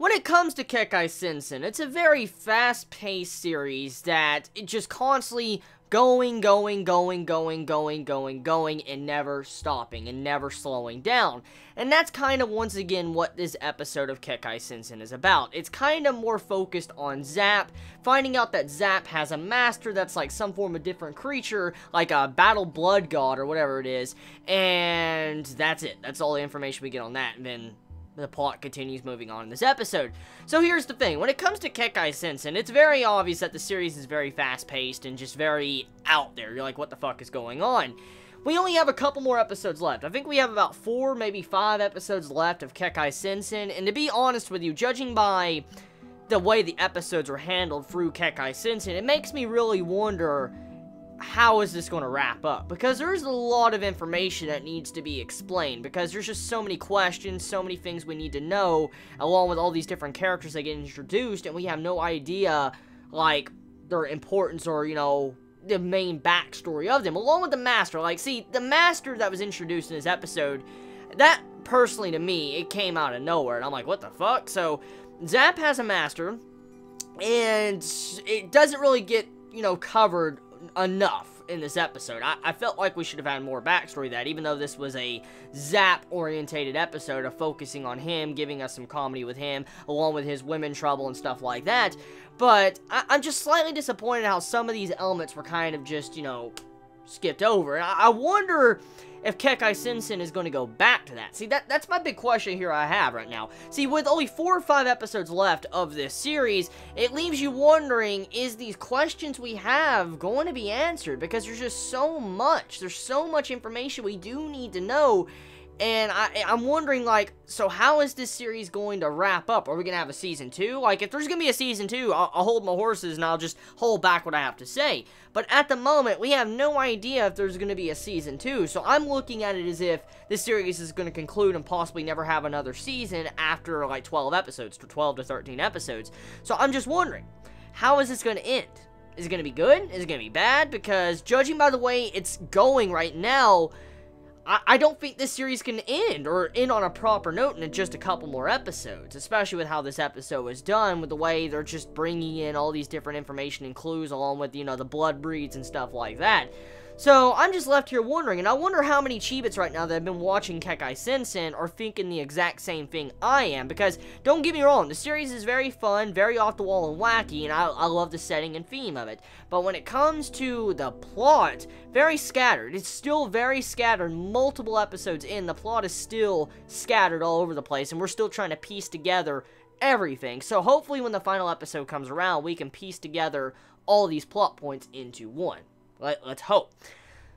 when it comes to Kekkai Sensen, it's a very fast-paced series that it just constantly going, and never stopping, and never slowing down. And that's kind of, once again, what this episode of Kekkai Sensen is about. It's kind of more focused on Zap, finding out that Zap has a master that's like some form of different creature, like a battle blood god or whatever it is, and that's it. That's all the information we get on that, and then the plot continues moving on in this episode. So here's the thing, when it comes to Kekkai Sensen, it's very obvious that the series is very fast-paced and just very out there. You're like, what the fuck is going on? We only have a couple more episodes left. I think we have about 4, maybe 5 episodes left of Kekkai Sensen, and to be honest with you, judging by the way the episodes are handled through Kekkai Sensen, it makes me really wonder, how is this going to wrap up? Because there's a lot of information that needs to be explained, because there's just so many questions, so many things we need to know, along with all these different characters that get introduced, and we have no idea, like, their importance or, you know, the main backstory of them, along with the Master. Like, see, the Master that was introduced in this episode, that, personally, to me, it came out of nowhere, and I'm like, what the fuck? So, Zap has a Master, and it doesn't really get, you know, covered enough in this episode. I felt like we should have had more backstory to that, even though this was a Zap-orientated episode of focusing on him, giving us some comedy with him, along with his women trouble and stuff like that. But I'm just slightly disappointed how some of these elements were kind of just, you know, skipped over. And I wonder if Kekkai Sensen is going to go back to that. See, that's my big question here I have right now. See, with only 4 or 5 episodes left of this series, it leaves you wondering, is these questions we have going to be answered? Because there's just so much. There's so much information we do need to know. And I'm wondering, like, so how is this series going to wrap up? Are we going to have a Season 2? Like, if there's going to be a Season 2, I'll hold my horses and I'll just hold back what I have to say. But at the moment, we have no idea if there's going to be a Season 2. So I'm looking at it as if this series is going to conclude and possibly never have another season after, like, 12 episodes, to 12 to 13 episodes. So I'm just wondering, how is this going to end? Is it going to be good? Is it going to be bad? Because judging by the way it's going right now, I don't think this series can end on a proper note in just a couple more episodes, especially with how this episode was done, with the way they're just bringing in all these different information and clues along with, you know, the blood breeds and stuff like that. So, I'm just left here wondering, and I wonder how many Chibits right now that have been watching Kekkai Sensen are thinking the exact same thing I am, because, don't get me wrong, the series is very fun, very off-the-wall and wacky, and I love the setting and theme of it, but when it comes to the plot, very scattered. It's still very scattered. Multiple episodes in, the plot is still scattered all over the place, and we're still trying to piece together everything. So hopefully when the final episode comes around, we can piece together all these plot points into one. Let's hope.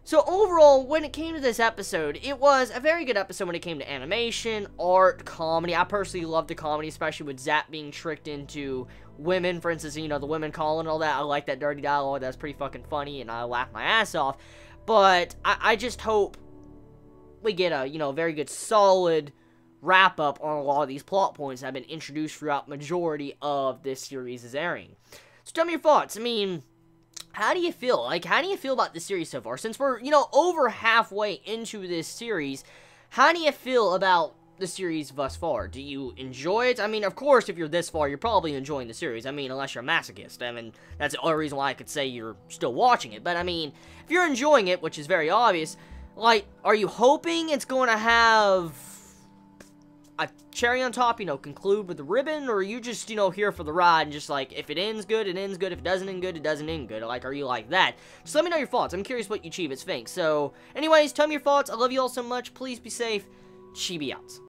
So overall, when it came to this episode, it was a very good episode when it came to animation, art, comedy. I personally loved the comedy, especially with Zap being tricked into women. For instance, you know, the women calling and all that. I like that dirty dialogue. That's pretty fucking funny, and I laughed my ass off. But I just hope we get a, you know, very good, solid wrap-up on a lot of these plot points that have been introduced throughout majority of this series' airing. So tell me your thoughts. I mean, how do you feel? Like, how do you feel about this series so far? Since we're, you know, over halfway into this series, how do you feel about the series thus far? Do you enjoy it? I mean, of course, if you're this far, you're probably enjoying the series. I mean, unless you're a masochist. I mean, that's the only reason why I could say you're still watching it. But, I mean, if you're enjoying it, which is very obvious, like, are you hoping it's going to have a cherry on top, you know, conclude with the ribbon, or are you just, you know, here for the ride and just like, if it ends good, it ends good, if it doesn't end good, it doesn't end good? Like, are you like that? Just let me know your thoughts. I'm curious what you Chibits think. So, anyways, tell me your thoughts. I love you all so much. Please be safe. Chibi out.